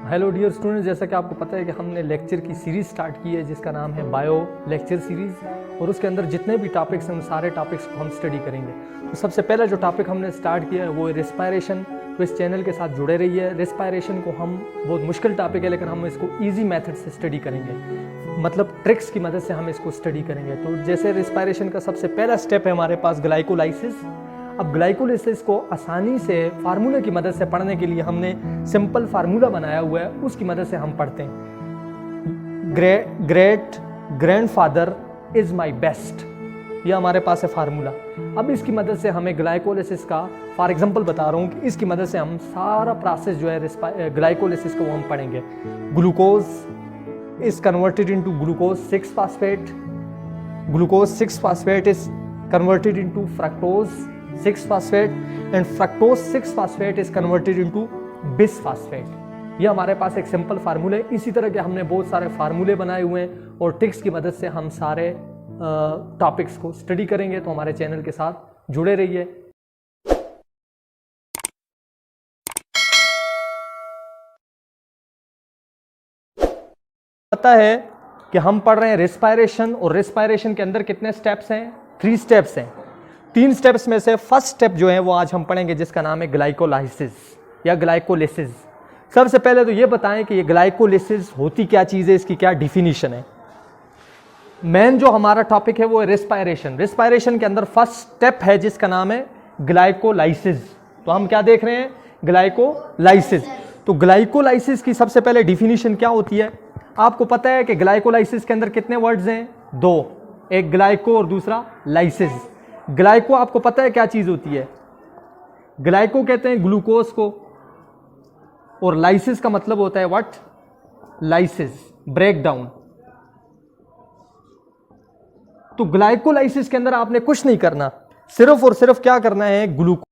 Hello dear students, जैसा कि आपको पता है कि हमने लेक्चर की सीरीज़ स्टार्ट की है जिसका नाम है बायो लेक्चर सीरीज़, और उसके अंदर जितने भी टॉपिक्स हैं उन सारे टॉपिक्स को हम स्टडी करेंगे। तो सबसे पहला जो टॉपिक हमने स्टार्ट किया है वो है रेस्पायरेशन। तो इस चैनल के साथ जुड़े रहिए। रेस्पायरेशन को हम बहुत मुश्किल टॉपिक है लेकिन हम इसको ईजी मेथड से स्टडी करेंगे, मतलब ट्रिक्स की मदद से हम इसको स्टडी करेंगे। तो जैसे रेस्पायरेशन का सबसे पहला स्टेप है हमारे पास ग्लाइकोलाइसिस। अब ग्लाइकोलाइसिस को आसानी से फार्मूले की मदद से पढ़ने के लिए हमने सिंपल फार्मूला बनाया हुआ है, उसकी मदद से हम पढ़ते हैं। Great grandfather is my best, ये हमारे पास है फार्मूला। अब इसकी मदद से हमें ग्लाइकोलाइसिस का फॉर एग्जांपल बता रहा हूँ कि इसकी मदद से हम सारा प्रोसेस जो है ग्लाइकोलाइसिस को हम पढ़ेंगे। Glucose is converted into glucose 6 phosphate, glucose 6 phosphate is converted into fructose 6 phosphate and fructose 6 phosphate is converted into bis phosphate। ये हमारे पास एक सिंपल फार्मूले है। इसी तरह के हमने बहुत सारे फार्मूले बनाए हुए हैं और ट्रिक्स की मदद से हम सारे टॉपिक्स को स्टडी करेंगे। तो हमारे चैनल के साथ जुड़े रहिए। पता है कि हम पढ़ रहे हैं रेस्पायरेशन, और रेस्पायरेशन के अंदर कितने स्टेप्स हैं? 3 स्टेप्स हैं। 3 स्टेप्स में से फर्स्ट स्टेप जो है वो आज हम पढ़ेंगे जिसका नाम है ग्लाइकोलाइसिस या ग्लाइकोलिसिस। सबसे पहले तो ये बताएं कि ये ग्लाइकोलिसिस होती क्या चीज़ है, इसकी क्या डिफिनीशन है। मेन जो हमारा टॉपिक है वो है रेस्पायरेशन। रेस्पायरेशन के अंदर फर्स्ट स्टेप है जिसका नाम है ग्लाइकोलाइसिस। तो हम क्या देख रहे हैं? ग्लाइकोलाइसिस। तो ग्लाइकोलाइसिस की सबसे पहले डिफिनीशन क्या होती है? आपको पता है कि ग्लाइकोलाइसिस के अंदर कितने वर्ड्स हैं? 2, एक ग्लाइको और दूसरा लाइसिस। ग्लाइको आपको पता है क्या चीज होती है? ग्लाइको कहते हैं ग्लूकोज को, और लाइसिस का मतलब होता है व्हाट? Lysis, break down. तो ग्लाइकोलाइसिस के अंदर आपने कुछ नहीं करना, सिर्फ और सिर्फ क्या करना है? ग्लूकोज